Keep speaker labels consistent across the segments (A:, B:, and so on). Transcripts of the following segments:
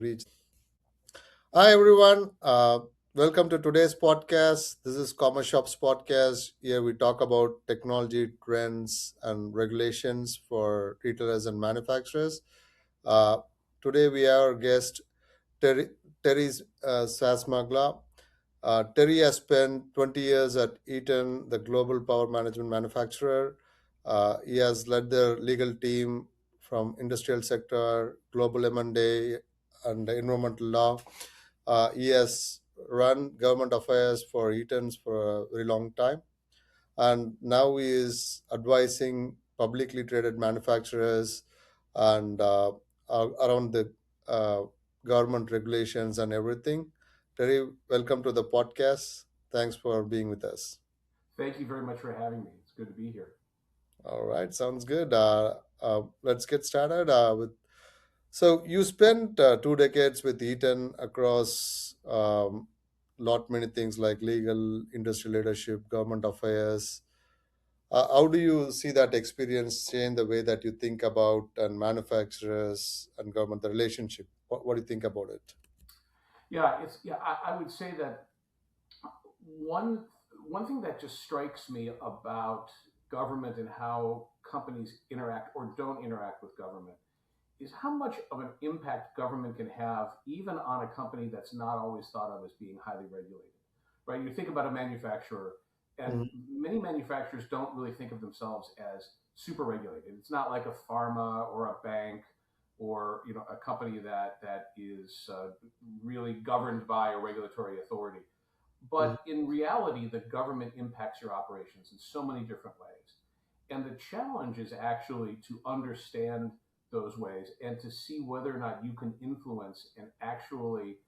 A: Reach. Hi everyone. Welcome to today's podcast. This is Commerce Shops podcast. Here we talk about technology trends and regulations for retailers and manufacturers. Uh, Today we have our guest Terry Szmagala. Terry has spent 20 years at Eaton, the global power management manufacturer. He has led the legal team from industrial sector, global M&A, and environmental law. He has run government affairs for Eaton's for a very long time, and now he is advising publicly traded manufacturers and around the uh, government regulations and everything. Terry, welcome to the podcast. Thanks for being with us.
B: Thank you very much for having me. It's good to be here.
A: All right, sounds good. Let's get started with. So you spent 2 decades with Eaton across lot many things like legal, industry leadership, government affairs. How do you see that experience change the way that you think about and manufacturers and government, the relationship? What do you think about it?
B: I would say that one one thing that just strikes me about government and how companies interact or don't interact with government is how much of an impact government can have even on a company that's not always thought of as being highly regulated. Right? You think about a manufacturer, and
A: Mhm.
B: many manufacturers don't really think of themselves as super regulated. It's not like a pharma or a bank or a company that is really governed by a regulatory authority.
A: Mhm.
B: But in reality, the government impacts your operations in so many different ways. And the challenge is actually to understand those ways and to see whether or not you can influence and actually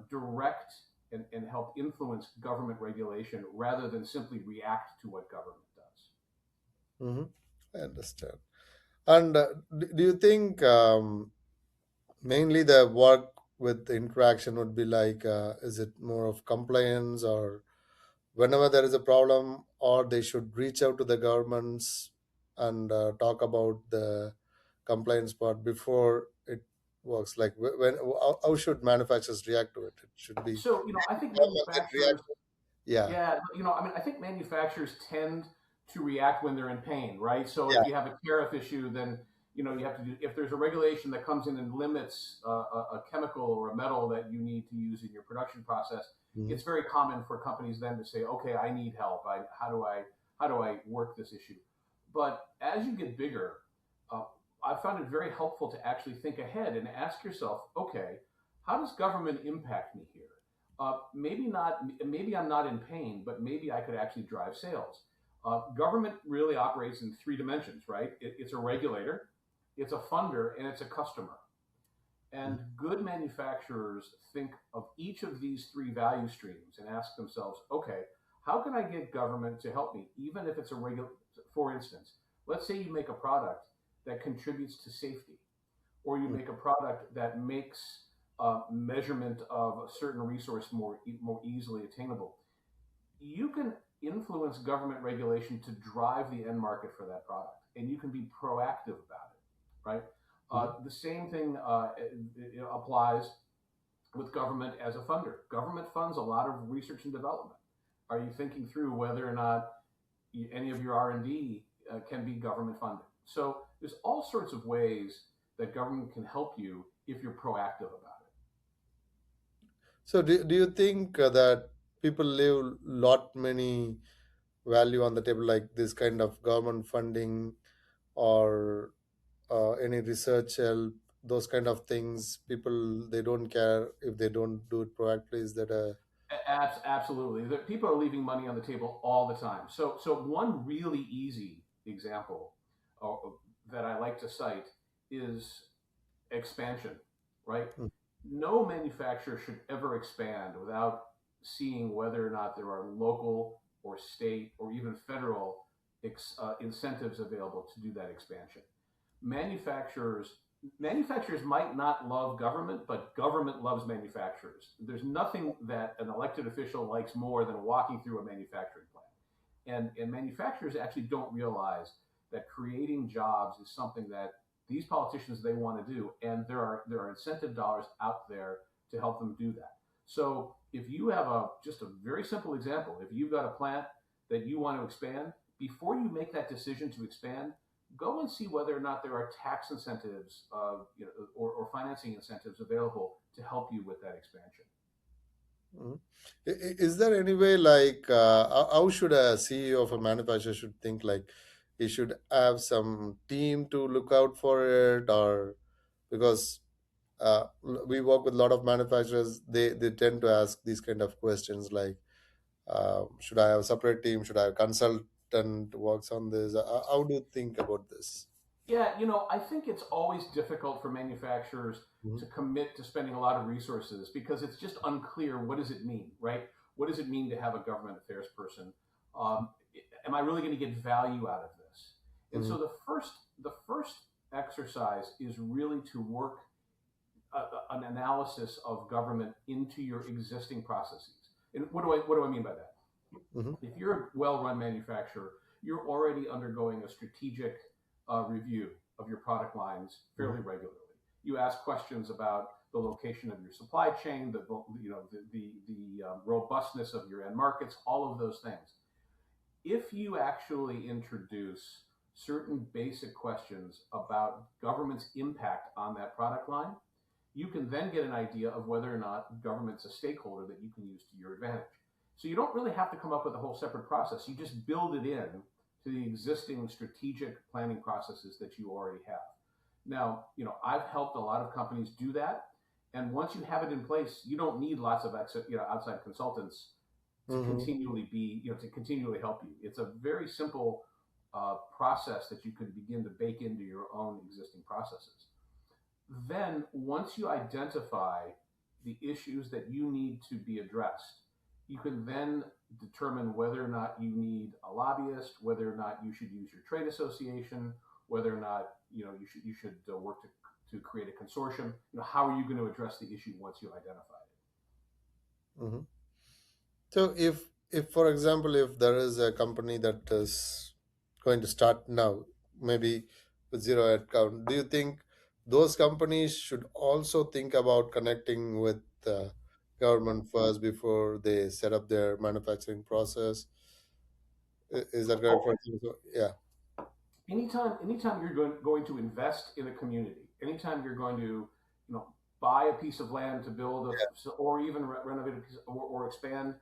B: direct and help influence government regulation rather than simply react to what government does.
A: Mhm. I understand. And do you think mainly the work with the interaction would be like, is it more of compliance or whenever there is a problem, or they should reach out to the governments and talk about the compliance part before it works? Like when how should manufacturers react to it? It should be
B: So, I think
A: then react.
B: manufacturers
A: Yeah,
B: Yeah, I think manufacturers tend to react when they're in pain, right? So
A: yeah.
B: if you have a tariff issue, then you have to do. If there's a regulation that comes in and limits a chemical or a metal that you need to use in your production process,
A: Mhm.
B: it's very common for companies then to say, "Okay, I need help. How do I work this issue?" But as you get bigger, uh, I found it very helpful to actually think ahead and ask yourself, "Okay, how does government impact me here?" Maybe not. Maybe I'm not in pain, but maybe I could actually drive sales. Government really operates in three dimensions, right? It's a regulator, it's a funder, and it's a customer.
A: Mhm.
B: And good manufacturers think of each of these three value streams and ask themselves, okay, how can I get government to help me, even if it's a regular? For instance, let's say you make a product that contributes to safety, or you make a product that makes measurement of a certain resource more easily attainable. You can influence government regulation to drive the end market for that product, and you can be proactive about it, right?
A: Mhm.
B: The same thing applies with government as a funder. Government funds a lot of research and development. Are you thinking through whether or not any of your R&D can be government funded? So there's all sorts of ways that government can help you if you're proactive about it.
A: So do you think that people leave lot many value on the table, like this kind of government funding or any research help, those kind of things, people they don't care if they don't do it proactively? Is that a
B: Absolutely. People are leaving money on the table all the time. So one really easy example uh, that I like to cite is expansion, right?
A: Mm.
B: No manufacturer should ever expand without seeing whether or not there are local or state or even federal incentives available to do that expansion. Manufacturers manufacturers might not love government, but government loves manufacturers. There's nothing that an elected official likes more than walking through a manufacturing plant. And manufacturers actually don't realize that creating jobs is something that these politicians they want to do, and there are incentive dollars out there to help them do that. So if you have a just a very simple example, if you've got a plant that you want to expand, before you make that decision to expand, go and see whether or not there are tax incentives, or financing incentives available to help you with that expansion.
A: Mhm. Is there any way like how should a CEO of a manufacturer should think like he should have some team to look out for it or because we work with a lot of manufacturers they tend to ask these kind of questions like should I have a separate team, should I have a consultant works on this, how do you think about this?
B: Yeah, I think it's always difficult for manufacturers
A: Mhm.
B: to commit to spending a lot of resources because it's just unclear what does it mean, right? What does it mean to have a government affairs person? Um, am I really going to get value out of this? And
A: Mhm.
B: so the first exercise is really to work an analysis of government into your existing processes. And what do I mean by that?
A: Mhm.
B: If you're a well-run manufacturer, you're already undergoing a strategic review of your product lines fairly
A: Mhm.
B: regularly. You ask questions about the location of your supply chain, the robustness of your end markets, all of those things. If you actually introduce certain basic questions about government's impact on that product line, you can then get an idea of whether or not government's a stakeholder that you can use to your advantage. So you don't really have to come up with a whole separate process. You just build it in to the existing strategic planning processes that you already have. Now, I've helped a lot of companies do that. And once you have it in place, you don't need lots of outside consultants to
A: Mhm.
B: continually help you. It's a very simple process that you could begin to bake into your own existing processes. Then, once you identify the issues that you need to be addressed, you can then determine whether or not you need a lobbyist, whether or not you should use your trade association, whether or not you should work to create a consortium. How are you going to address the issue once you identify it?
A: Mhm. So if for example if there is a company that is going to start now, maybe with zero headcount, do you think those companies should also think about connecting with the government first before they set up their manufacturing process? Is that correct? For
B: Oh,
A: example? So, yeah.
B: anytime you're going to invest in a community, anytime you're going to, buy a piece of land to build or even renovate a piece or expand,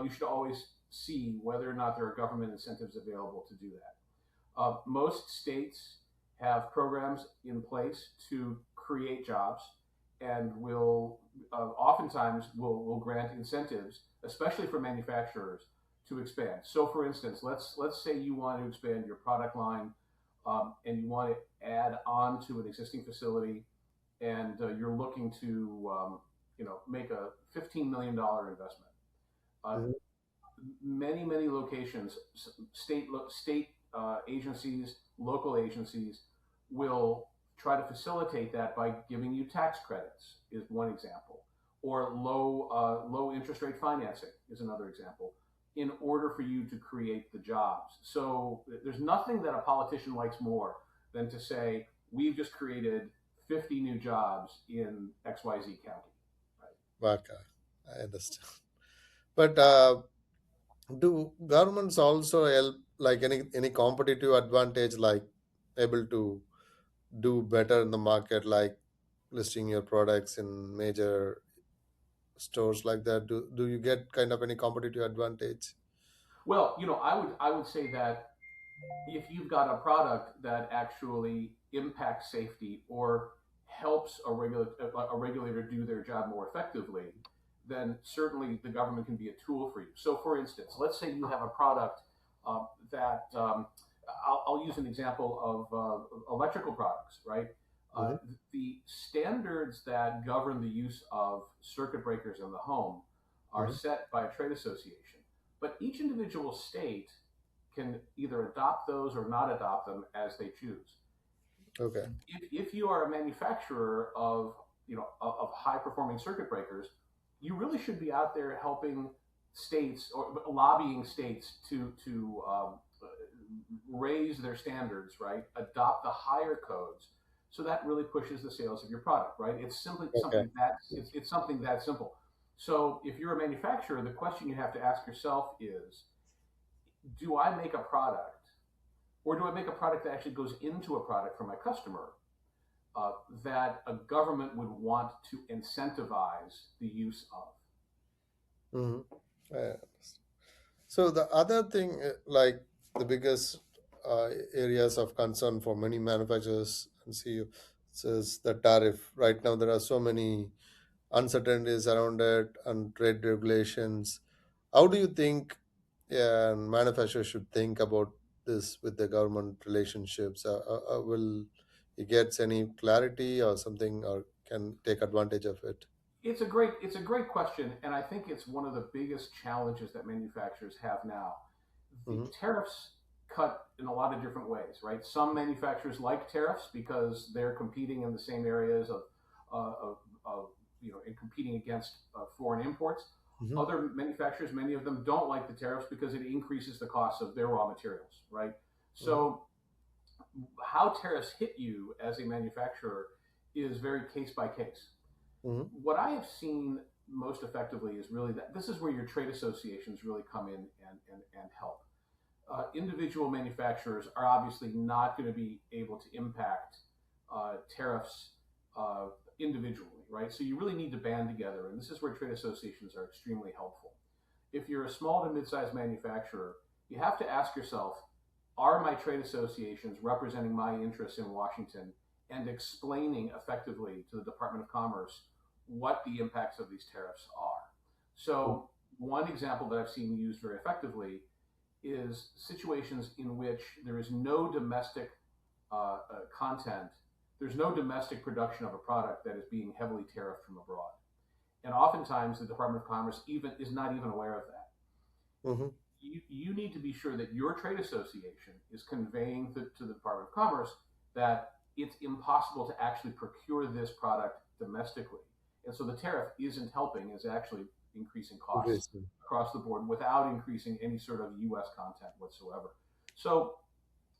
B: you should always see whether or not there are government incentives available to do that. Most states have programs in place to create jobs and will oftentimes will grant incentives, especially for manufacturers, to expand. So, for instance, let's say you want to expand your product line, and you want to add on to an existing facility, and you're looking to make a $15 million investment. Uh,
A: Mhm.
B: many locations, state agencies, local agencies will try to facilitate that by giving you tax credits is one example, or low interest rate financing is another example, in order for you to create the jobs. So there's nothing that a politician likes more than to say we've just created 50 new jobs in XYZ County. Right?
A: Okay, I understand. But do governments also help like any competitive advantage like able to do better in the market like listing your products in major stores like that? Do you get kind of any competitive advantage?
B: Well, I would say that if you've got a product that actually impacts safety or helps a regulator do their job more effectively, then certainly the government can be a tool for you. So, for instance, let's say you have a product that I'll use an example of electrical products, right? Uh,
A: Hmm.
B: the standards that govern the use of circuit breakers in the home are
A: Hmm.
B: set by a trade association, but each individual state can either adopt those or not adopt them as they choose.
A: Okay.
B: If you are a manufacturer of high performing circuit breakers, you really should be out there helping states or lobbying states to raise their standards, right? Adopt the higher codes So that really pushes the sales of your product, right? It's simply
A: Okay.
B: something that it's something that simple. So if you're a manufacturer, the question you have to ask yourself is, do I make a product, or do I make a product that actually goes into a product for my customer, that a government would want to incentivize the use of?
A: Hmm. So the other thing, like the biggest areas of concern for many manufacturers and CEOs is the tariff. Right now, there are so many uncertainties around it and trade regulations. How do you think manufacturers should think about this with the government relationships? Will it gets any clarity or something, or can take advantage of it?
B: It's a great question, and I think it's one of the biggest challenges that manufacturers have now. The
A: Hmm.
B: tariffs cut in a lot of different ways, right? Some manufacturers like tariffs because they're competing in the same areas of and competing against foreign imports.
A: Hmm.
B: Other manufacturers, many of them don't like the tariffs because it increases the cost of their raw materials, right?
A: Hmm.
B: So how tariffs hit you as a manufacturer is very case by case.
A: Hmm.
B: What I have seen most effectively is really that this is where your trade associations really come in and help. Individual manufacturers are obviously not going to be able to impact tariffs uh, individually, right? So you really need to band together, and this is where trade associations are extremely helpful. If you're a small to mid-sized manufacturer, you have to ask yourself, are my trade associations representing my interests in Washington and explaining effectively to the Department of Commerce what the impacts of these tariffs are? So, one example that I've seen used very effectively is situations in which there is no domestic content, there's no domestic production of a product that is being heavily tariffed from abroad. And oftentimes the Department of Commerce even is not even aware of that.
A: Hmm.
B: You need to be sure that your trade association is conveying to the Department of Commerce that it's impossible to actually procure this product domestically. And so the tariff isn't helping, is actually increasing costs
A: Interesting.
B: across the board without increasing any sort of US content whatsoever. So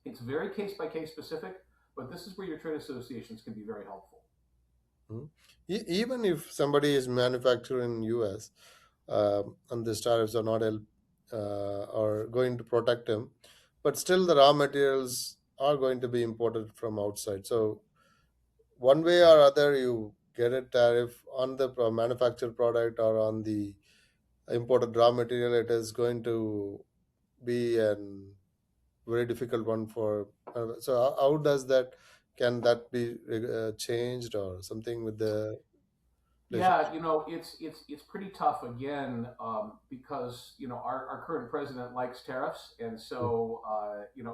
B: it's very case by case specific, but this is where your trade associations can be very helpful.
A: Mhm. Even if somebody is manufacturing in US, and the tariffs are not are going to protect him, but still the raw materials are going to be imported from outside. So one way or other, you get a tariff on the manufactured product or on the imported raw material. It is going to be a very difficult one for. So how does that? Can that be changed or something with the
B: Yeah, it's pretty tough again, because our current president likes tariffs, and so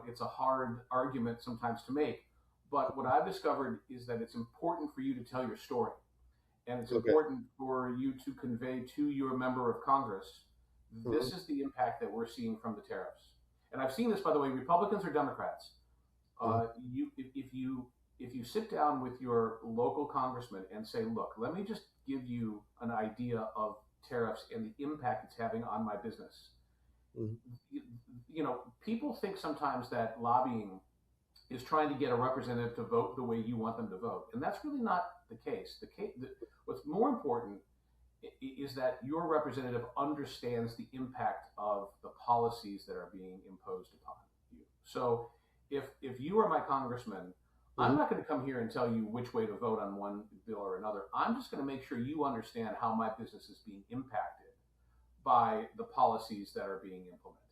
B: it's a hard argument sometimes to make. But what I've discovered is that it's important for you to tell your story, and it's
A: Okay.
B: important for you to convey to your member of Congress,
A: Mhm.
B: this is the impact that we're seeing from the tariffs. And I've seen this, by the way, Republicans or Democrats.
A: Mhm.
B: If you sit down with your local congressman and say, look, let me just give you an idea of tariffs and the impact it's having on my business.
A: Mhm.
B: People think sometimes that lobbying is trying to get a representative to vote the way you want them to vote, and that's really not the case. What's more important is that your representative understands the impact of the policies that are being imposed upon you. So if you are my congressman, I'm
A: Mhm.
B: not going to come here and tell you which way to vote on one bill or another. I'm just going to make sure you understand how my business is being impacted by the policies that are being implemented.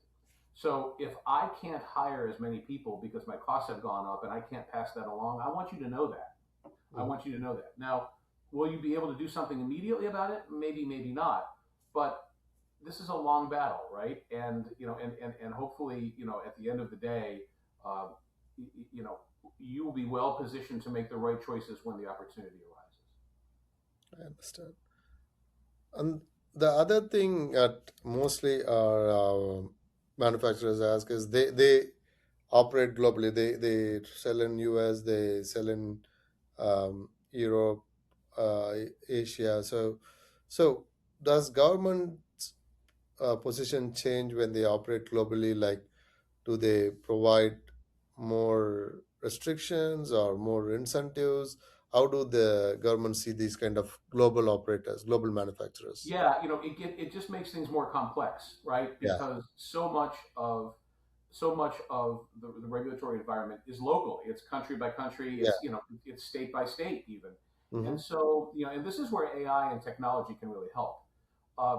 B: So if I can't hire as many people because my costs have gone up and I can't pass that along, I want you to know that. I
A: Mhm.
B: want you to know that. Now, will you be able to do something immediately about it? Maybe, maybe not. But this is a long battle, right? And hopefully, at the end of the day, uh, you know, you will be well positioned to make the right choices when the opportunity arises.
A: I understand. And the other thing that mostly our manufacturers ask is they operate globally. They sell in US, they sell in Europe, Asia. So does government position change when they operate globally? Like, do they provide more? restrictions or more incentives? How do the government see these kind of global operators, global manufacturers?
B: Yeah, it just makes things more complex, right?
A: Yeah,
B: Because so much of the regulatory environment is local. It's country by country.
A: yeah.
B: It's state by state even.
A: Mm-hmm.
B: And so and this is where AI and technology can really help. Uh,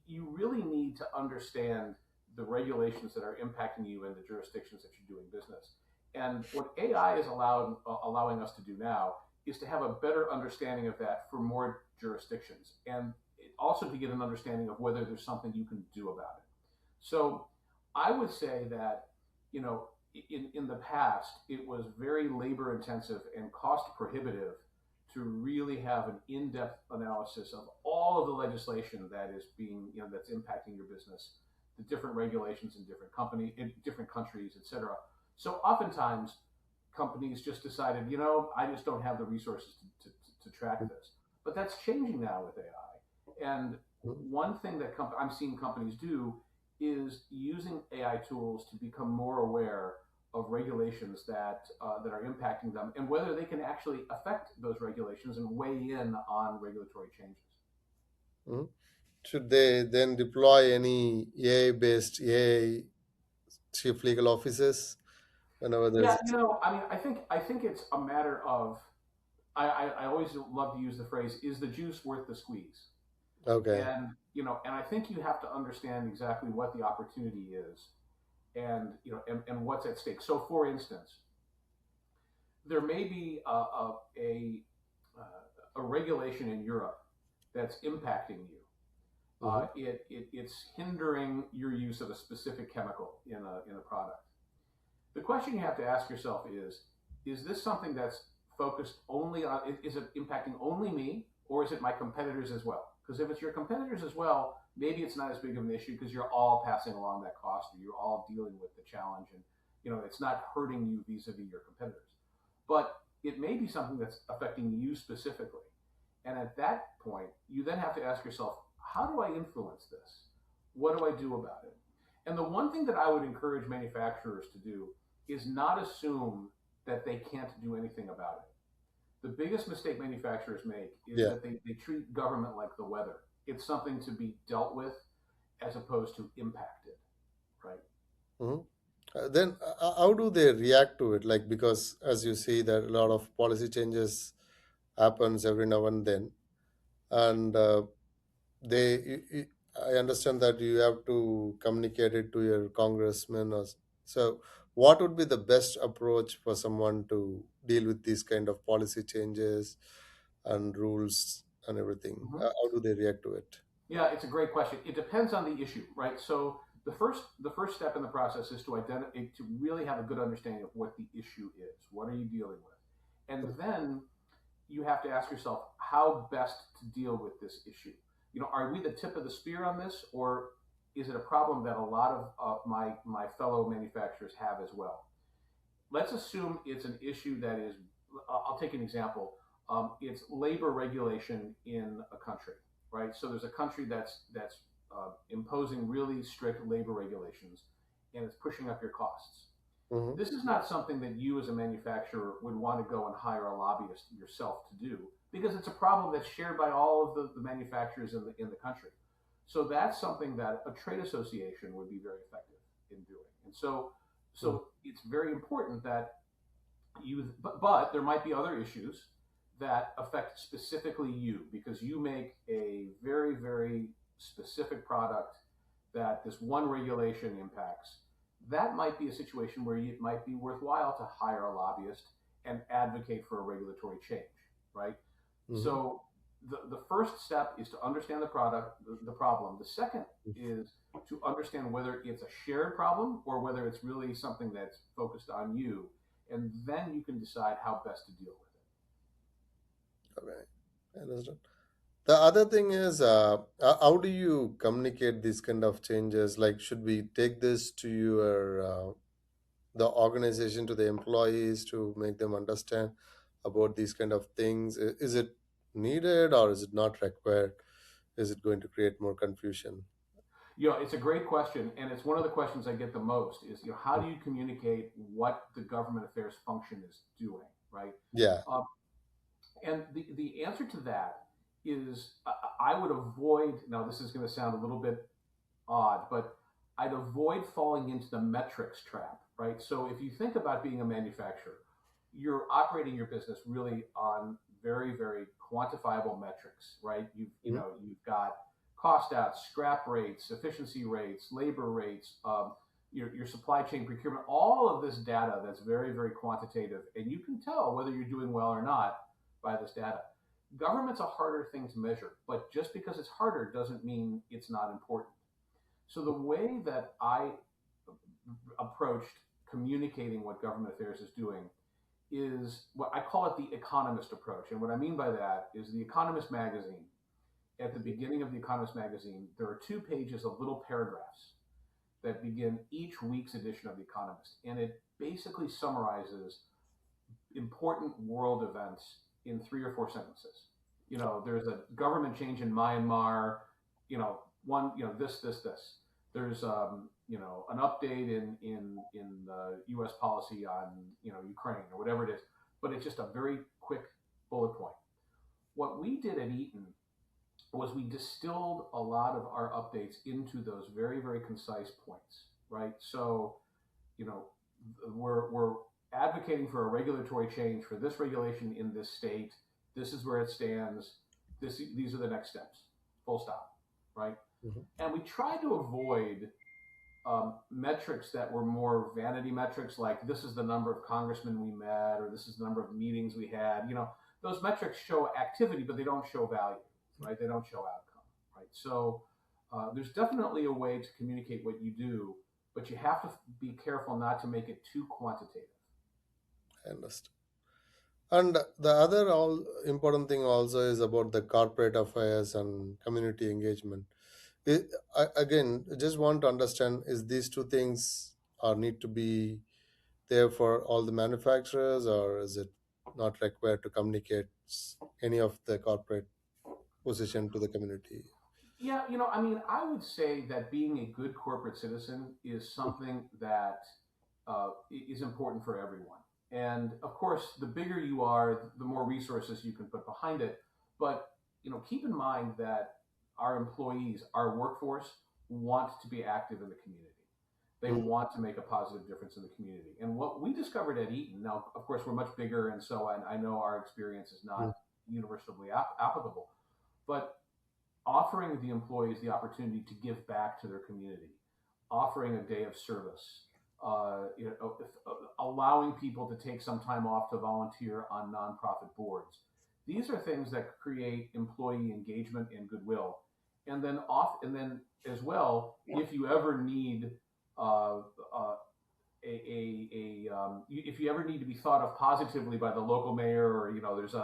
B: you really need to understand the regulations that are impacting you in the jurisdictions that you're doing business. And what AI is allowing us to do now is to have a better understanding of that for more jurisdictions, and also to get an understanding of whether there's something you can do about it. So I would say that, in the past, it was very labor intensive and cost prohibitive to really have an in-depth analysis of all of the legislation that is that's impacting your business, the different regulations in different in different countries, et cetera. So oftentimes companies just decided, I just don't have the resources to track this. But that's changing now with AI. And one thing that I'm seeing companies do is using AI tools to become more aware of regulations that are impacting them, and whether they can actually affect those regulations and weigh in on regulatory changes.
A: Mhm. Should they then deploy any AI-based AI chief legal officers whenever there's
B: Yeah, I mean, I think it's a matter of I always love to use the phrase, "Is the juice worth the squeeze?"
A: okay?
B: And I think you have to understand exactly what the opportunity is, and what's at stake. So, for instance, there may be a regulation in Europe that's impacting you.
A: Hmm.
B: It's hindering your use of a specific chemical in a product. The question you have to ask yourself is this something that's focused only on, is it impacting only me, or is it my competitors as well? Because if it's your competitors as well, maybe it's not as big of an issue because you're all passing along that cost, or you're all dealing with the challenge, and it's not hurting you vis-a-vis your competitors. But it may be something that's affecting you specifically. And at that point, you then have to ask yourself, how do I influence this? What do I do about it? And the one thing that I would encourage manufacturers to do is not assume that they can't do anything about it. The biggest mistake manufacturers make is
A: Yeah.
B: that they treat government like the weather. It's something to be dealt with as opposed to impacted, right?
A: Hmm. Then how do they react to it? Like, because as you see that a lot of policy changes happens every now and then, and they I understand that you have to communicate it to your congressman or so. What would be the best approach for someone to deal with these kind of policy changes and rules and everything?
B: Mm-hmm.
A: How do they react to it?
B: Yeah, it's a great question. It depends on the issue, right? So the first step in the process is to identify, to really have a good understanding of what the issue is. What are you dealing with? And then you have to ask yourself how best to deal with this issue. Are we the tip of the spear on this, or is it a problem that a lot of my fellow manufacturers have as well? Let's assume it's an issue that is. I'll take an example. It's labor regulation in a country, right? So there's a country that's imposing really strict labor regulations, and it's pushing up your costs.
A: Hmm.
B: This is not something that you as a manufacturer would want to go and hire a lobbyist yourself to do, because it's a problem that's shared by all of the manufacturers in the country. So that's something that a trade association would be very effective in doing. And so it's very important that but there might be other issues that affect specifically you, because you make a very, very specific product that this one regulation impacts. That might be a situation where it might be worthwhile to hire a lobbyist and advocate for a regulatory change, right?
A: Hmm.
B: So the first step is to understand the problem. The second is to understand whether it's a shared problem or whether it's really something that's focused on you, and then you can decide how best to deal with
A: Okay, I understand. The other thing is, how do you communicate these kind of changes? Like, should we take this to your the organization, to the employees, to make them understand about these kind of things? Is it needed or is it not required? Is it going to create more confusion?
B: It's a great question, and it's one of the questions I get the most. Is how do you communicate what the government affairs function is doing, right?
A: Yeah.
B: Uh, and the answer to that is I would avoid. Now, this is going to sound a little bit odd, but I'd avoid falling into the metrics trap, right? So if you think about being a manufacturer, you're operating your business really on very, very quantifiable metrics, right?
A: Mhm.
B: You've got cost outs, scrap rates, efficiency rates, labor rates, your supply chain procurement, all of this data that's very, very quantitative, and you can tell whether you're doing well or not by this data. Government's a harder thing to measure, but just because it's harder doesn't mean it's not important. So the way that I approached communicating what government affairs is doing is what I call it the economist approach. And what I mean by that is the Economist magazine. At the beginning of the Economist magazine, there are 2 pages of little paragraphs that begin each week's edition of the Economist. And it basically summarizes important world events in 3 or 4 sentences. There's a government change in Myanmar, this. There's, an update in the U.S. policy on, Ukraine or whatever it is, but it's just a very quick bullet point. What we did at Eaton was we distilled a lot of our updates into those very, very concise points, right? So, you know, we're advocating for a regulatory change for this regulation in this state. This is where it stands. These are the next steps. Full stop, right?
A: Mhm.
B: And we try to avoid metrics that were more vanity metrics, like this is the number of congressmen we met, or this is the number of meetings we had. Those metrics show activity, but they don't show value, right? They don't show outcome, right? So there's definitely a way to communicate what you do, but you have to be careful not to make it too quantitative.
A: I understand. And the other all important thing also is about the corporate affairs and community engagement. Again, I just want to understand, is these two things are need to be there for all the manufacturers, or is it not required to communicate any of the corporate position to the community?
B: Yeah, I mean, I would say that being a good corporate citizen is something that is important for everyone. And of course, the bigger you are, the more resources you can put behind it. But keep in mind that our employees, our workforce, want to be active in the community. They
A: Mhm.
B: want to make a positive difference in the community. And what we discovered at Eaton, now, of course, we're much bigger, and so I know our experience is not universally applicable. But offering the employees the opportunity to give back to their community, offering a day of service, allowing people to take some time off to volunteer on nonprofit boards. These are things that create employee engagement and goodwill. And then as well, if you ever need uh, uh, if you ever need to be thought of positively by the local mayor, or there's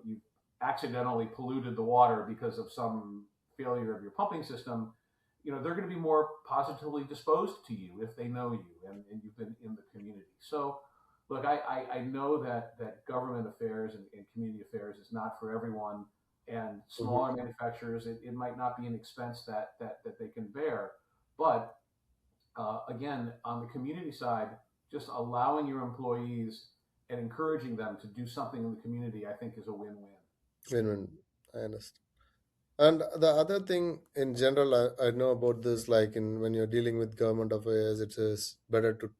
B: you accidentally polluted the water because of some failure of your pumping system, they're going to be more positively disposed to you if they know you, and you've been in the community. So look, I know that government affairs and community affairs is not for everyone, and
A: Mhm.
B: smaller manufacturers, it might not be an expense that they can bear. But again, on the community side, just allowing your employees and encouraging them to do something in the community, I think, is a win-win.
A: Win-win. I understand. And the other thing in general, I know about this, like in when you're dealing with government affairs, it is better to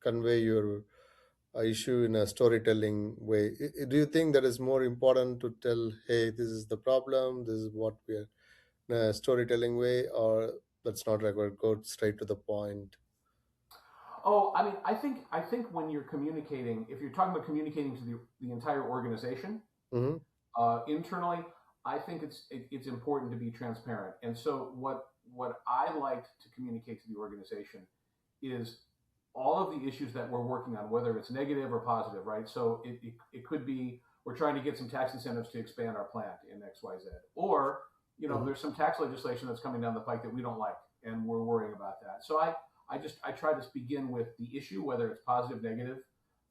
A: convey your issue in a storytelling way. Do you think that is more important to tell, hey, this is the problem, this is what we are, in a storytelling way, or that's not required, go straight to the point?
B: Oh, I mean, I think when you're communicating, if you're talking about communicating to the entire organization
A: Mm-hmm.
B: internally, I think it's important to be transparent. And so what I like to communicate to the organization is all of the issues that we're working on, whether it's negative or positive, right? So it could be we're trying to get some tax incentives to expand our plant in XYZ. Or,
A: Mm-hmm.
B: there's some tax legislation that's coming down the pike that we don't like, and we're worrying about that. So I try to begin with the issue, whether it's positive, negative,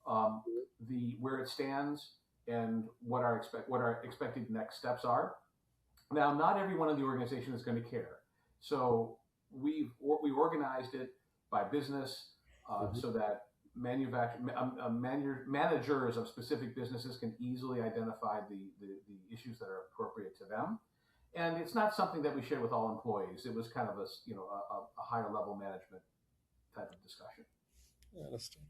B: um, the where it stands, and what our expected next steps are. Now, not everyone in the organization is going to care. So we organized it by business
A: Mhm.
B: so that managers of specific businesses can easily identify the issues that are appropriate to them. And it's not something that we share with all employees. It was kind of a higher level management type of discussion.
A: I understand.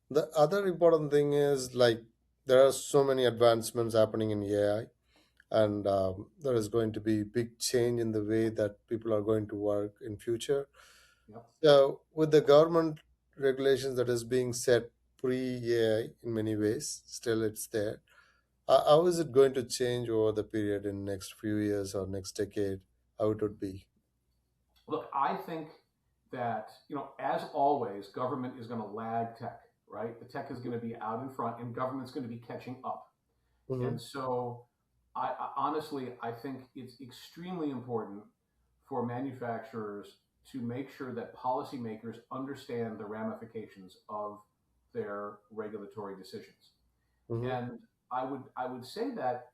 A: The other important thing is like there are so many advancements happening in AI, and there is going to be big change in the way that people are going to work in future.
B: Yep.
A: So with the government regulations that is being set pre-AI in many ways, still it's there. How is it going to change over the period in next few years or next decade? How it would be?
B: Look, I think that, as always, government is going to lag tech, right? The tech is going to be out in front and government's going to be catching up.
A: Mm-hmm.
B: And so, honestly, I think it's extremely important for manufacturers to make sure that policymakers understand the ramifications of their regulatory decisions.
A: Mm-hmm.
B: And I would say that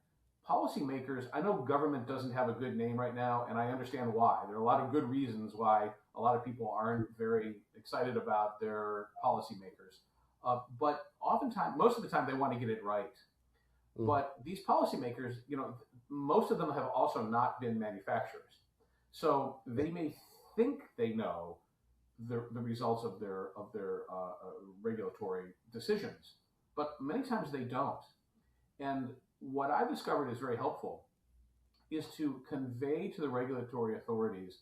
B: policymakers, I know government doesn't have a good name right now, and I understand why. There are a lot of good reasons why a lot of people aren't very excited about their policymakers. But oftentimes, most of the time, they want to get it right.
A: Mm-hmm.
B: But these policymakers, most of them have also not been manufacturers, so they may think they know the results of their regulatory decisions, but many times they don't. And what I've discovered is very helpful is to convey to the regulatory authorities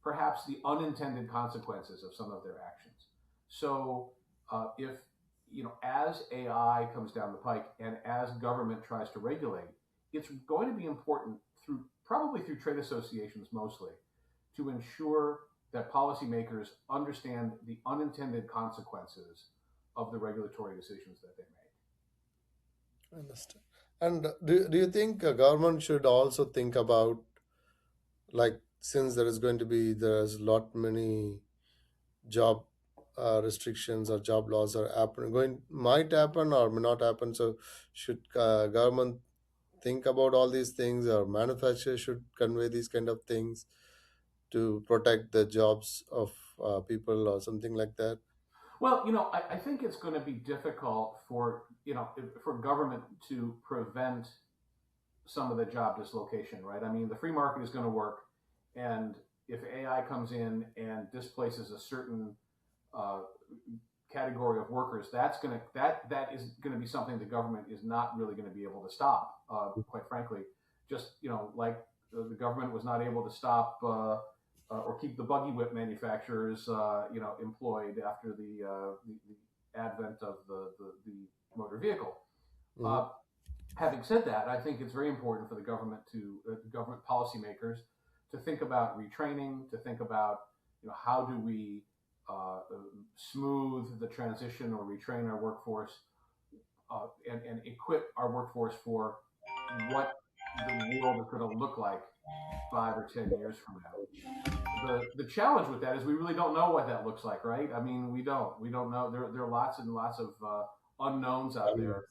B: perhaps the unintended consequences of some of their actions. So if as AI comes down the pike and as government tries to regulate, it's going to be important through probably through trade associations mostly to ensure that policymakers understand the unintended consequences of the regulatory decisions that they make.
A: Understand. And do you think a government should also think about like since there is going to be there's a lot many job restrictions or job laws are happen going might happen or may not happen, so should government think about all these things or manufacturers should convey these kind of things to protect the jobs of people or something like that?
B: Well, I think it's going to be difficult for government to prevent some of the job dislocation, right? I mean, the free market is going to work, and if AI comes in and displaces a certain uh, category of workers, that is going to be something the government is not really going to be able to stop. Quite frankly, just like the government was not able to stop or keep the buggy whip manufacturers, employed after the advent of the motor vehicle.
A: Hmm.
B: Uh, Having said that, I think it's very important for the government government policymakers to think about retraining, to think about how do we smooth the transition or retrain our workforce and equip our workforce for what the world is going to look like 5 or 10 years from now. The challenge with that is we really don't know what that looks like, right? I mean, we don't know. There are lots and lots of unknowns out there,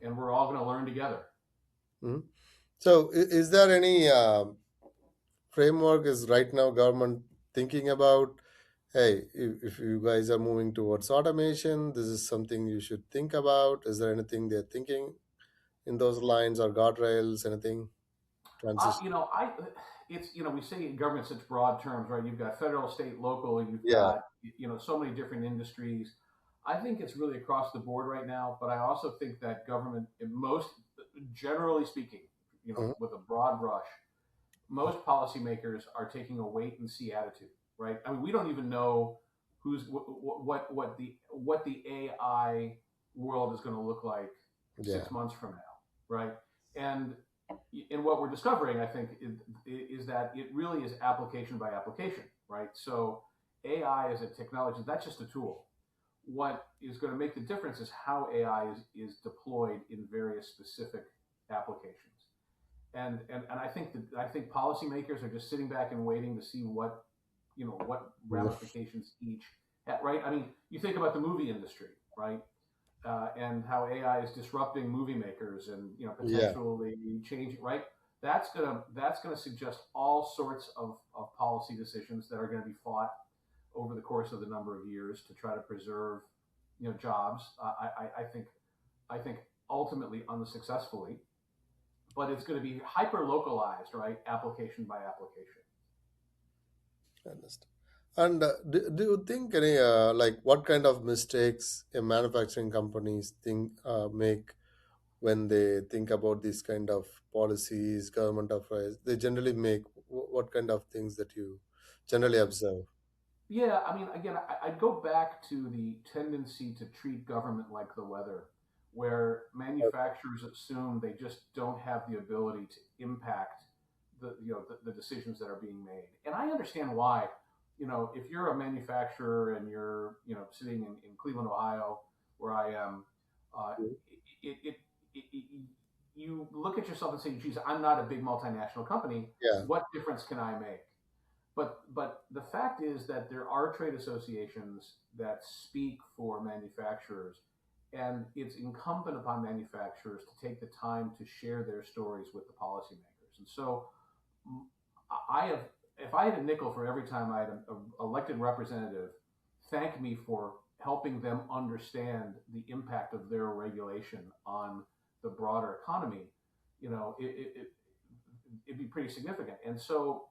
B: and we're all going to learn together.
A: Mhm. So is there any framework is right now government thinking about, hey, if you guys are moving towards automation, this is something you should think about? Is there anything they're thinking in those lines or guardrails, anything
B: Uh,
A: transition?
B: you know, I it's we say in government such broad terms, right? You've got federal, state, local, and you've
A: Yeah.
B: got so many different industries. I think it's really across the board right now, but I also think that government, in most generally speaking,
A: Mhm.
B: with a broad brush, most policymakers are taking a wait and see attitude, right? I mean, we don't even know what the AI world is going to look like
A: Yeah.
B: 6 months from now, right? And what we're discovering, I think, is that it really is application by application, right? So AI as a technology, that's just a tool. What is going to make the difference is how AI is deployed in various specific applications. And I think policymakers are just sitting back and waiting to see what
A: Yeah.
B: ramifications each right. I mean, you think about the movie industry, right? And how AI is disrupting movie makers and
A: Yeah.
B: potentially changing, right? that's gonna suggest all sorts of policy decisions that are going to be fought over the course of the number of years to try to preserve, jobs. I think ultimately unsuccessfully, but it's going to be hyper localized, right? Application by application.
A: I understand. And do you think any like what kind of mistakes a manufacturing companies think make when they think about these kind of policies, government affairs? They generally make what kind of things that you generally observe?
B: Yeah, I mean, again, I'd go back to the tendency to treat government like the weather, where manufacturers assume they just don't have the ability to impact the decisions that are being made. And I understand why. If you're a manufacturer and you're sitting in Cleveland, Ohio, where I am, uh, it, it, it you look at yourself and say, "Geez, I'm not a big multinational company.
A: Yeah.
B: What difference can I make?" But the fact is that there are trade associations that speak for manufacturers, and it's incumbent upon manufacturers to take the time to share their stories with the policymakers. And so, I have, if I had a nickel for every time I had an elected representative thank me for helping them understand the impact of their regulation on the broader economy, it'd be pretty significant. And so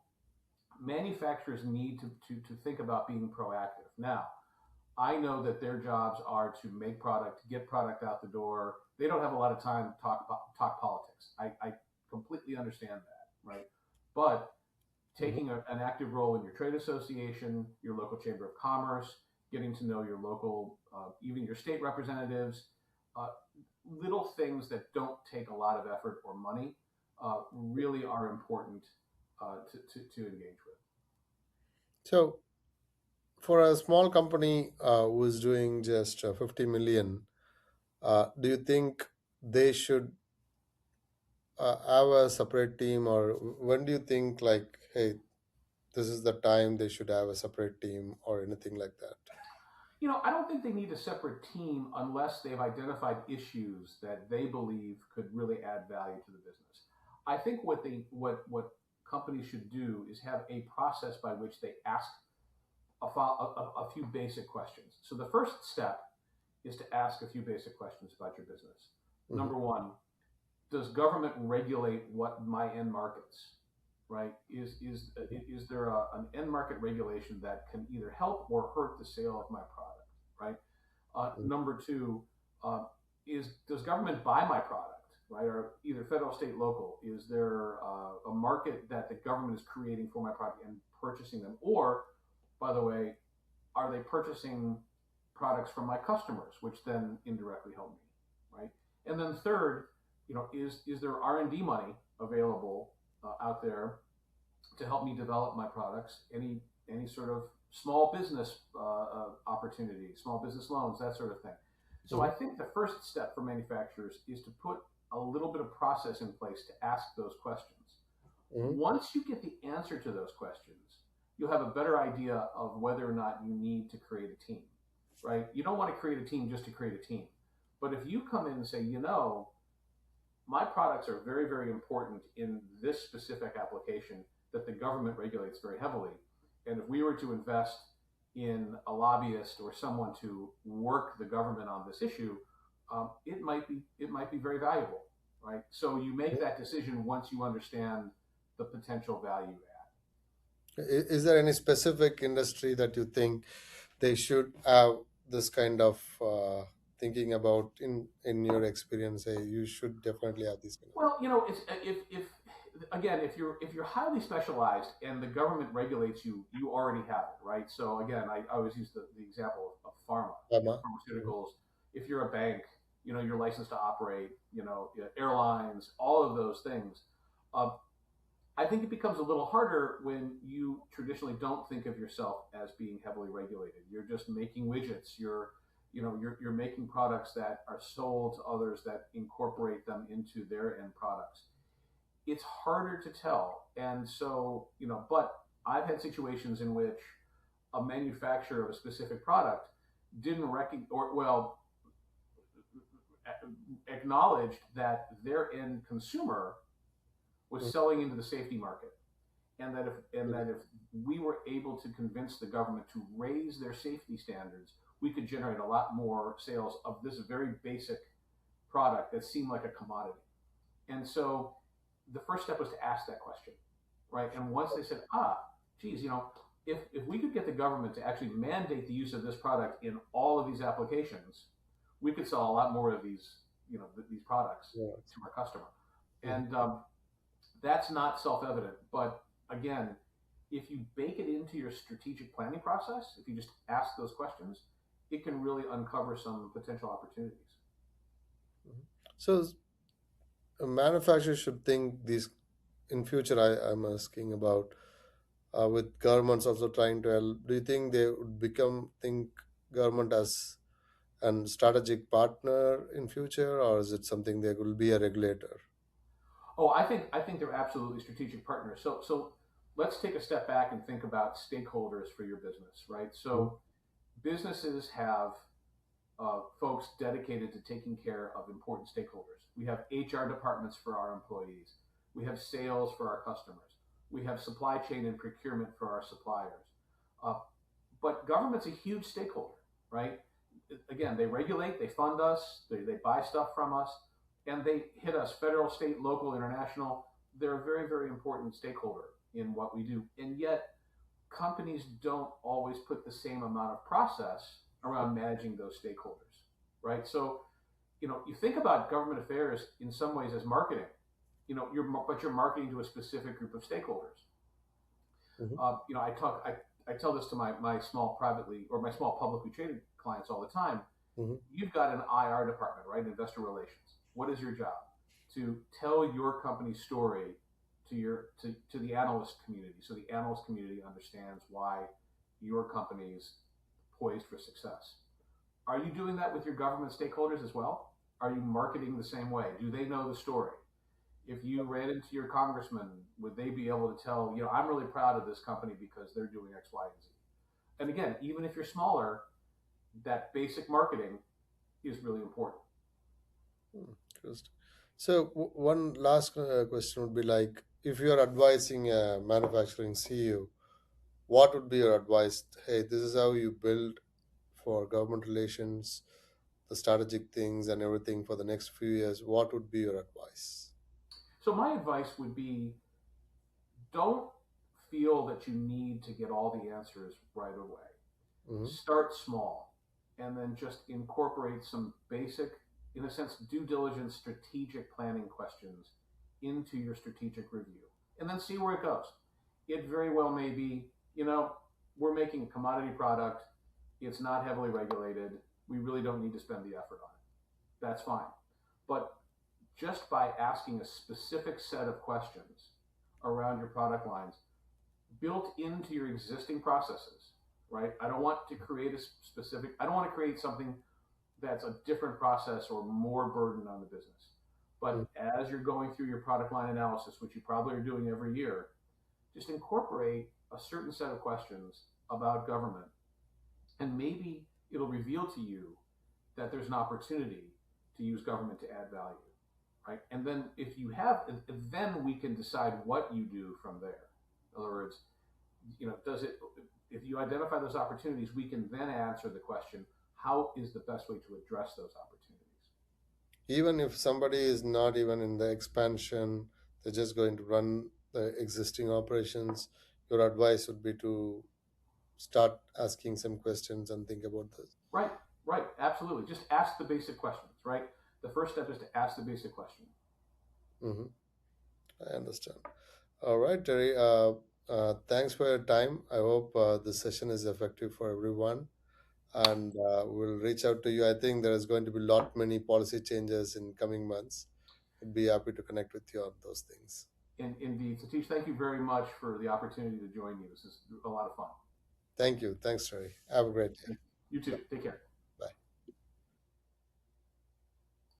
B: manufacturers need to think about being proactive. Now, I know that their jobs are to make product, get product out the door. They don't have a lot of time to talk politics. I completely understand that, right? But
A: Mhm.
B: taking an active role in your trade association, your local chamber of commerce, getting to know your local, even your state representatives, uh, little things that don't take a lot of effort or money really are important to engage with.
A: So for a small company who is doing just 50 million, do you think they should have a separate team, or when do you think like, hey, this is the time they should have a separate team or anything like that?
B: I don't think they need a separate team unless they've identified issues that they believe could really add value to the business. I think what companies should do is have a process by which they ask a few basic questions. So the first step is to ask a few basic questions about your business.
A: Mhm.
B: Number one, does government regulate what my end markets? Right? Is there an end market regulation that can either help or hurt the sale of my product? Right?
A: Mhm.
B: Number two, uh, is does government buy my product? Right? Or either federal, state, local? Is there a market that the government is creating for my product and purchasing them? Or, by the way, are they purchasing products from my customers, which then indirectly help me, right? And then third, is there R&D money available out there to help me develop my products? Any sort of small business opportunity, small business loans, that sort of thing. So I
A: Mhm.
B: think the first step for manufacturers is to put a little bit of process in place to ask those questions.
A: Mhm.
B: Once you get the answer to those questions, you'll have a better idea of whether or not you need to create a team, right? You don't want to create a team just to create a team. But if you come in and say, my products are very, very important in this specific application that the government regulates very heavily. And if we were to invest in a lobbyist or someone to work the government on this issue, it might be very valuable, right? So you make that decision once you understand the potential value add.
A: Is there any specific industry that you think they should have this kind of thinking about in your experience? Hey, you should definitely have this kind of
B: Well, it's if again, if you're highly specialized and the government regulates you, you already have it, right? So again, I always use the example of pharma,
A: drama. Mhm.
B: pharmaceuticals. If you're a bank, you're licensed to operate, airlines, all of those things. Uh, I think it becomes a little harder when you traditionally don't think of yourself as being heavily regulated. You're just making widgets. You're making products that are sold to others that incorporate them into their end products. It's harder to tell, and so but I've had situations in which a manufacturer of a specific product didn't recognize, or well, acknowledged that their end consumer was
A: Mhm.
B: selling into the safety market, and that if we were able to convince the government to raise their safety standards, we could generate a lot more sales of this very basic product that seemed like a commodity. And so the first step was to ask that question, right? And once they said, geez, if we could get the government to actually mandate the use of this product in all of these applications, we could sell a lot more of these products
A: Yeah.
B: to our customer.
A: Mhm.
B: And that's not self-evident, but again, if you bake it into your strategic planning process, if you just ask those questions, it can really uncover some potential opportunities.
A: Mhm. So a manufacturer should think these in future. I'm asking about with governments also trying to help. Do you think they would become think government as an strategic partner in future, or is it something they will be a regulator?
B: Oh, I think they're absolutely strategic partners. So let's take a step back and think about stakeholders for your business, right?
A: Mhm.
B: So businesses have folks dedicated to taking care of important stakeholders. We have HR departments for our employees. We have sales for our customers. We have supply chain and procurement for our suppliers. Uh, but government's a huge stakeholder, right? Again, they regulate, they fund us, they buy stuff from us, and they hit us federal, state, local, international. They're a very, very important stakeholder in what we do. And yet, companies don't always put the same amount of process around managing those stakeholders, right? So, you think about government affairs in some ways as marketing, but you're marketing to a specific group of stakeholders.
A: Mhm.
B: I tell this to my small privately or my small publicly traded clients all the time.
A: Mhm.
B: You've got an IR department, right? Investor relations. What is your job? To tell your company's story to the analyst community, so the analyst community understands why your company's poised for success. Are you doing that with your government stakeholders as well? Are you marketing the same way? Do they know the story? If you ran into your congressman, would they be able to tell, I'm really proud of this company because they're doing X, Y, and Z? And again, even if you're smaller, that basic marketing is really important.
A: Hmm, interesting. So one last question would be like, if you are advising a manufacturing CEO, what would be your advice? Hey, this is how you build for government relations, the strategic things, and everything for the next few years. What would be your advice?
B: So my advice would be don't feel that you need to get all the answers right away.
A: Hmm.
B: Start small and then just incorporate some basic, in a sense, due diligence strategic planning questions into your strategic review and then see where it goes. It very well may be, we're making a commodity product, it's not heavily regulated, we really don't need to spend the effort on it. That's fine. But just by asking a specific set of questions around your product lines built into your existing processes, right? I don't want to create something that's a different process or more burden on the business. But as you're going through your product line analysis, which you probably are doing every year, just incorporate a certain set of questions about government, and maybe it'll reveal to you that there's an opportunity to use government to add value, right? And then if you have, then we can decide what you do from there. In other words, does it? If you identify those opportunities, we can then answer the question: how is the best way to address those opportunities?
A: Even if somebody is not even in the expansion, they're just going to run the existing operations, your advice would be to start asking some questions and think about this.
B: Right, right, absolutely. Just ask the basic questions. Right. The first step is to ask the basic question.
A: Hmm. I understand. All right, Terry. Thanks for your time. I hope this session is effective for everyone, and we'll reach out to you. I think there is going to be lot many policy changes in coming months. Would be happy to connect with you on those things.
B: Indeed, Satish, thank you very much for the opportunity to join you. This is a lot of fun.
A: Thank you. Thanks, Terry. Have a great day.
B: You too. Take care.